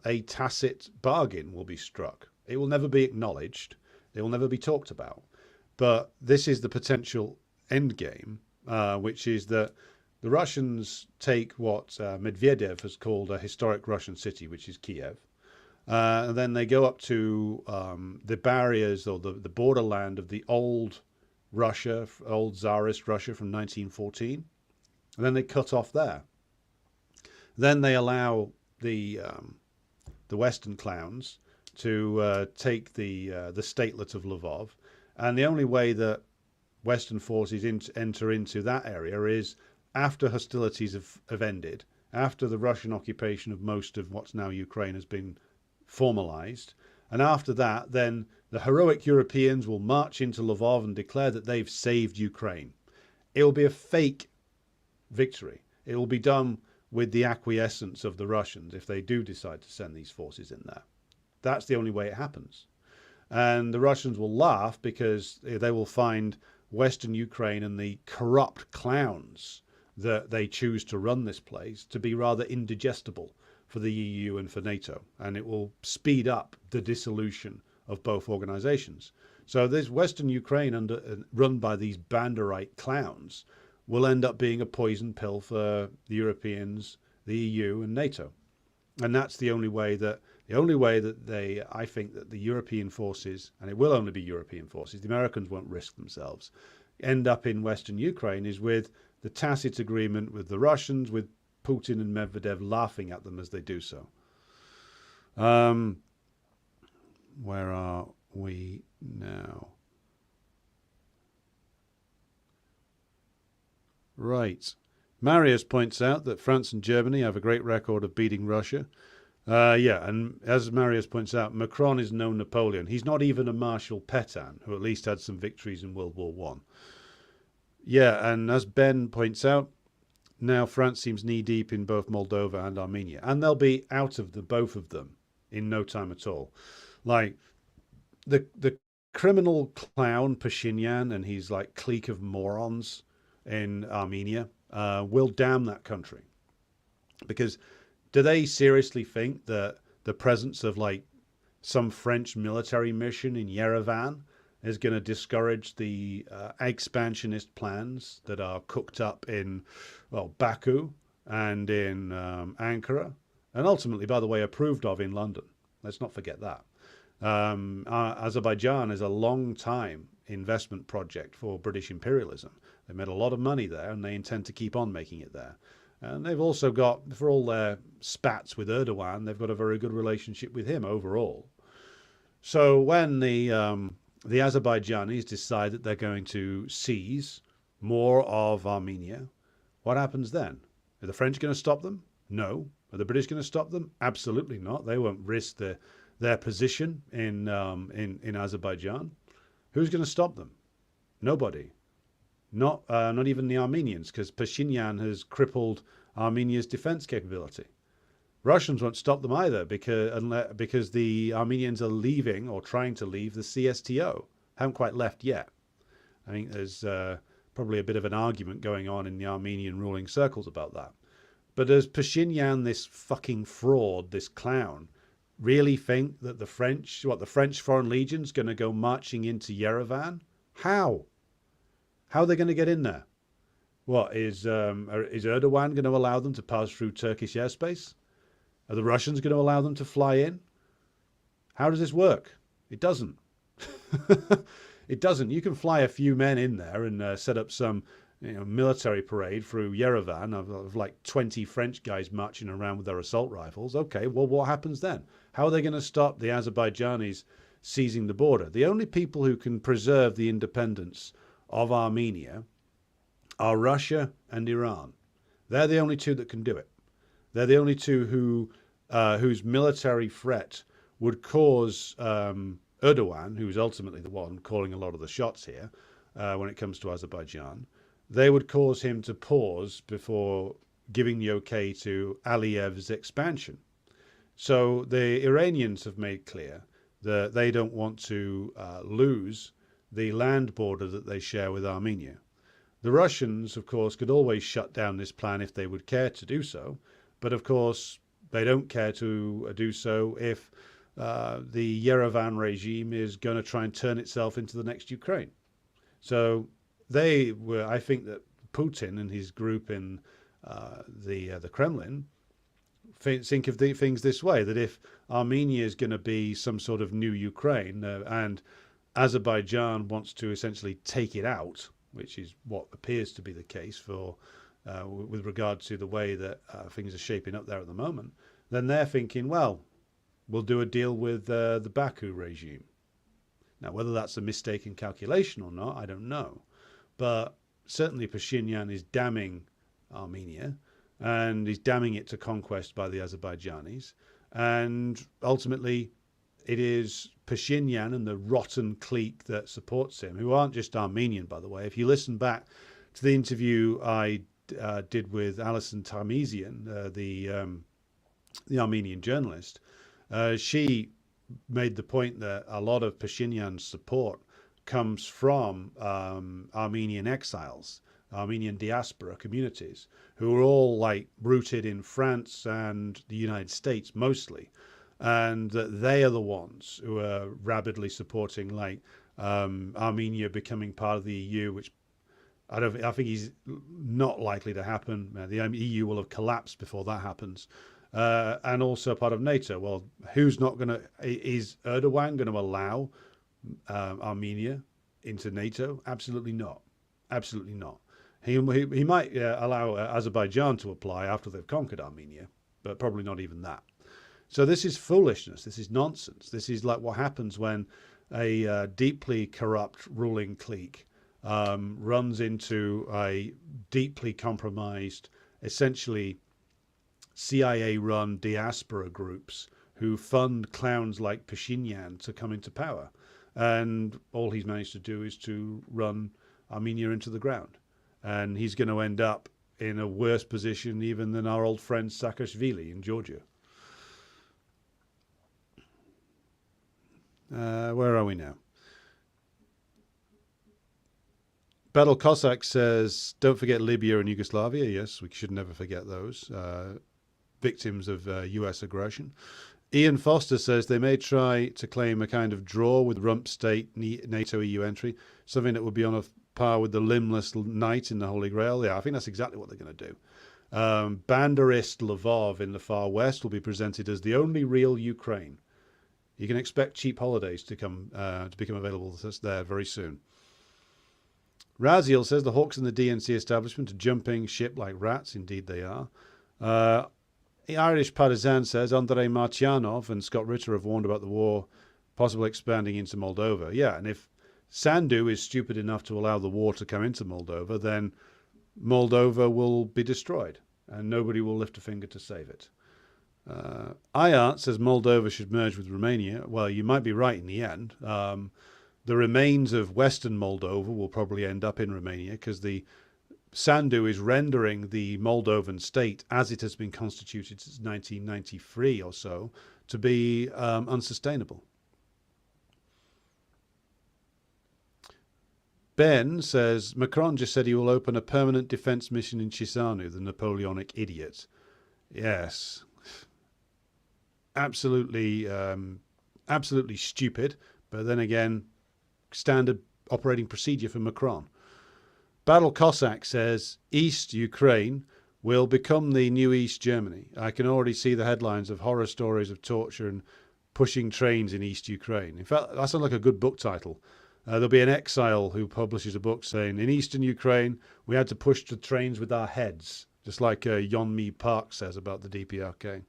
a tacit bargain will be struck. It will never be acknowledged. It will never be talked about. But this is the potential end game, which is that the Russians take what Medvedev has called a historic Russian city, which is Kiev. And then they go up to the barriers or the borderland of the old Russia, old Tsarist Russia from 1914. And then they cut off there. Then they allow the Western clowns to take the statelet of Lvov. And the only way that Western forces enter into that area is after hostilities have ended, after the Russian occupation of most of what's now Ukraine has been formalized. And after that, then the heroic Europeans will march into Lvov and declare that they've saved Ukraine. It will be a fake victory. It will be done with the acquiescence of the Russians if they do decide to send these forces in there. That's the only way it happens. And the Russians will laugh because they will find Western Ukraine and the corrupt clowns that they choose to run this place to be rather indigestible for the EU and for NATO. And it will speed up the dissolution of both organizations. So this Western Ukraine run by these Banderite clowns will end up being a poison pill for the Europeans, the EU and NATO. And that's the only way that I think that the European forces, and it will only be European forces, the Americans won't risk themselves, end up in Western Ukraine is with the tacit agreement with the Russians, with Putin and Medvedev laughing at them as they do so. Where are we now? Right. Marius points out that France and Germany have a great record of beating Russia. And as Marius points out, Macron is no Napoleon. He's not even a Marshal Pétain, who at least had some victories in World War One. Yeah, and as Ben points out, now France seems knee-deep in both Moldova and Armenia. And they'll be out of both of them in no time at all. Like, the criminal clown Pashinyan and his, clique of morons in Armenia will damn that country. Because do they seriously think that the presence of, some French military mission in Yerevan is going to discourage the expansionist plans that are cooked up in, Baku and in Ankara, and ultimately, by the way, approved of in London? Let's not forget that. Azerbaijan is a long-time investment project for British imperialism. They made a lot of money there, and they intend to keep on making it there. And they've also got, for all their spats with Erdogan, they've got a very good relationship with him overall. So when the Azerbaijanis decide that they're going to seize more of Armenia, what happens then? Are the French going to stop them? No. Are the British going to stop them? Absolutely not. They won't risk their position in Azerbaijan. Who's going to stop them? Nobody. not even the Armenians, because Pashinyan has crippled Armenia's defense capability. Russians won't stop them either because the Armenians are leaving or trying to leave the CSTO. Haven't quite left yet. I think there's probably a bit of an argument going on in the Armenian ruling circles about that. But does Pashinyan, this fucking fraud, this clown, really think that the French Foreign Legion's going to go marching into Yerevan? How? How are they going to get in there? What, is Erdogan going to allow them to pass through Turkish airspace? Are the Russians going to allow them to fly in? How does this work? It doesn't. It doesn't. You can fly a few men in there and set up some military parade through Yerevan of like 20 French guys marching around with their assault rifles. Okay, well, what happens then? How are they going to stop the Azerbaijanis seizing the border? The only people who can preserve the independence of Armenia are Russia and Iran. They're the only two that can do it. They're the only two whose military threat would cause Erdogan, who's ultimately the one calling a lot of the shots here when it comes to Azerbaijan, they would cause him to pause before giving the okay to Aliyev's expansion. So the Iranians have made clear that they don't want to lose the land border that they share with Armenia. The Russians, of course, could always shut down this plan if they would care to do so. But of course, they don't care to do so if the Yerevan regime is going to try and turn itself into the next Ukraine. So I think that Putin and his group in the Kremlin think of things this way, that if Armenia is going to be some sort of new Ukraine and Azerbaijan wants to essentially take it out, which is what appears to be the case with regard to the way that things are shaping up there at the moment, then they're thinking, well, we'll do a deal with the Baku regime. Now, whether that's a mistaken calculation or not, I don't know. But certainly Pashinyan is damning Armenia, and he's damning it to conquest by the Azerbaijanis. And ultimately, it is Pashinyan and the rotten clique that supports him, who aren't just Armenian, by the way. If you listen back to the interview I did with Alison Tarmesian, the Armenian journalist, she made the point that a lot of Pashinyan's support comes from Armenian exiles, Armenian diaspora communities, who are all like rooted in France and the United States mostly, and that they are the ones who are rabidly supporting like Armenia becoming part of the EU, which I think is not likely to happen. The EU will have collapsed before that happens. And also part of NATO. Well, is Erdogan going to allow Armenia into NATO? Absolutely not. Absolutely not. He might allow Azerbaijan to apply after they've conquered Armenia, but probably not even that. So this is foolishness. This is nonsense. This is like what happens when a deeply corrupt ruling clique runs into a deeply compromised, essentially CIA-run diaspora groups who fund clowns like Pashinyan to come into power. And all he's managed to do is to run Armenia into the ground. And he's going to end up in a worse position even than our old friend Saakashvili in Georgia. Where are we now? Battle Cossack says, don't forget Libya and Yugoslavia. Yes, we should never forget those. Victims of US aggression. Ian Foster says they may try to claim a kind of draw with rump state NATO EU entry, something that would be on a par with the limbless knight in the Holy Grail. Yeah, I think that's exactly what they're going to do. Banderist Lvov in the far west will be presented as the only real Ukraine. You can expect cheap holidays to become available there very soon. Raziel says the Hawks and the DNC establishment are jumping ship like rats. Indeed they are. The Irish Partisan says Andrei Martyanov and Scott Ritter have warned about the war possibly expanding into Moldova. Yeah, and if Sandu is stupid enough to allow the war to come into Moldova, then Moldova will be destroyed and nobody will lift a finger to save it. Ayart says Moldova should merge with Romania. Well, you might be right in the end. the remains of Western Moldova will probably end up in Romania because the Sandu is rendering the Moldovan state, as it has been constituted since 1993 or so, to be unsustainable. Ben says, Macron just said he will open a permanent defence mission in Chisinau, the Napoleonic idiot. Yes. Absolutely, absolutely stupid. But then again, standard operating procedure for Macron. Battle Cossack says, East Ukraine will become the new East Germany. I can already see the headlines of horror stories of torture and pushing trains in East Ukraine. In fact, that sounds like a good book title. There'll be an exile who publishes a book saying, in Eastern Ukraine, we had to push the trains with our heads, just like Yeonmi Park says about the DPRK.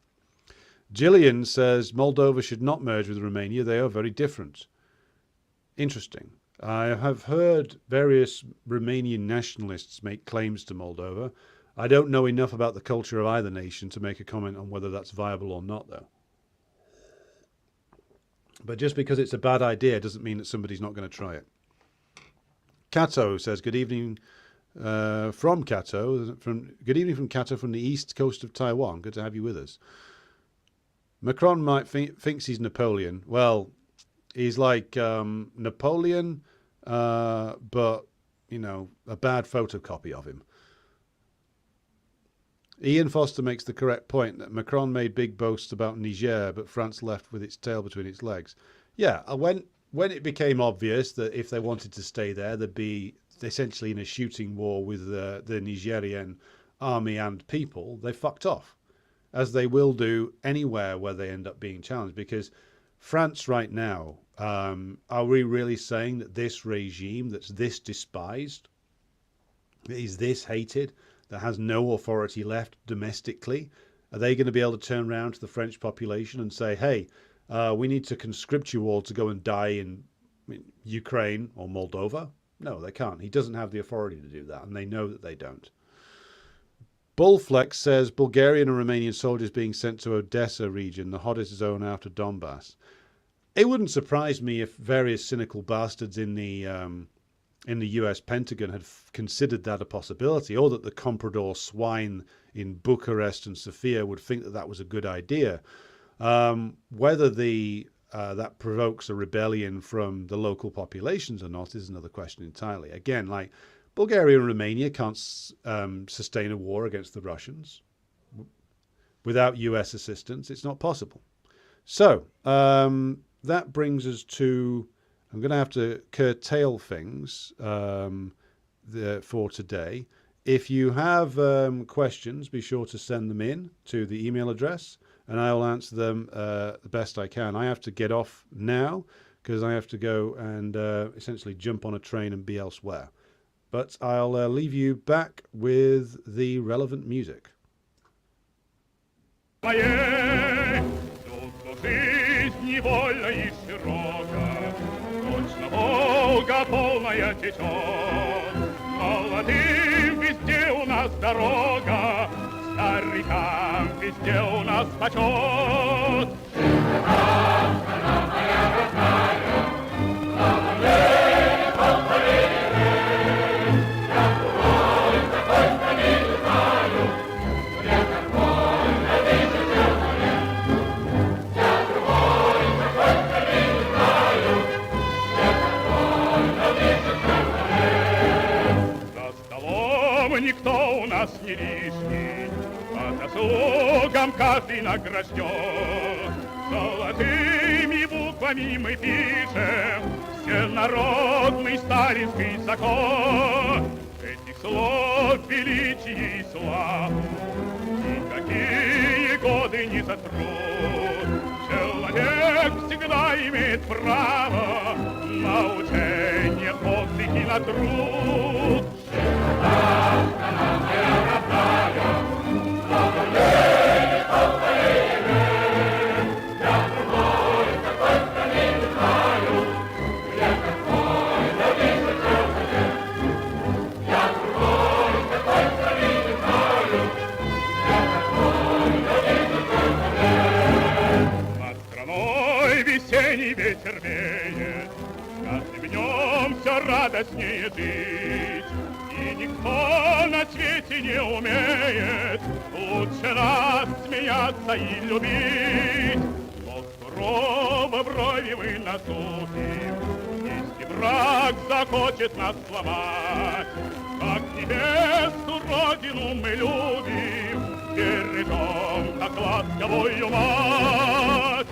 Gillian says, Moldova should not merge with Romania. They are very different. Interesting. I have heard various Romanian nationalists make claims to Moldova. I don't know enough about the culture of either nation to make a comment on whether that's viable or not, though. But just because it's a bad idea doesn't mean that somebody's not going to try it. Kato says, good evening from Kato. Good evening from Kato from the east coast of Taiwan. Good to have you with us. Macron thinks he's Napoleon. Well, he's like Napoleon, but, you know, a bad photocopy of him. Ian Foster makes the correct point that Macron made big boasts about Niger, but France left with its tail between its legs. Yeah, when it became obvious that if they wanted to stay there, they'd be essentially in a shooting war with the Nigerian army and people, they fucked off, as they will do anywhere where they end up being challenged. Because France right now, are we really saying that this regime that's this despised, is this hated, that has no authority left domestically, are they going to be able to turn around to the French population and say, hey, we need to conscript you all to go and die in Ukraine or Moldova? No, they can't. He doesn't have the authority to do that, and they know that they don't. Bullflex says, Bulgarian and Romanian soldiers being sent to Odessa region, the hottest zone out of Donbass. It wouldn't surprise me if various cynical bastards in the US Pentagon had considered that a possibility, or that the comprador swine in Bucharest and Sofia would think that that was a good idea. Whether that provokes a rebellion from the local populations or not is another question entirely. Again, like Bulgaria and Romania can't sustain a war against the Russians without US assistance. It's not possible. So that brings us to, I'm going to have to curtail things for today. If you have questions, be sure to send them in to the email address, and I will answer them the best I can. I have to get off now because I have to go and essentially jump on a train and be elsewhere. But I'll leave you back with the relevant music. Невольно и широко, точно Волга полная течет. Молодым везде у нас дорога, старикам везде у нас почет. Страна моя родная, слава ей, полторы лет. Я другой такой страны не знаю, я такой на тысячу лет. Я другой такой страны не знаю, я такой на тысячу лет. За столом никто у нас не лишний, по заслугам каждый награжден. Золотыми буквами мы пишем всенародный сталинский закон. Этих слов величие и славу никакие годы не сотрут. Человек всегда имеет право на учение, отдых и на труд. Широта, страна моя родная, слава ей, полторы лет. Я другой такой страны не знаю, я такой на тысячу лет. Я другой такой страны не знаю, я такой на тысячу лет. Над страной весенний ветер веет, каждым радостнее жить. И никто на свете не умеет лучше нас смеяться и любить. Но сурово брови мы насупим, если враг захочет нас сломать. Как небесную родину мы любим, бережем, как ласковую мать.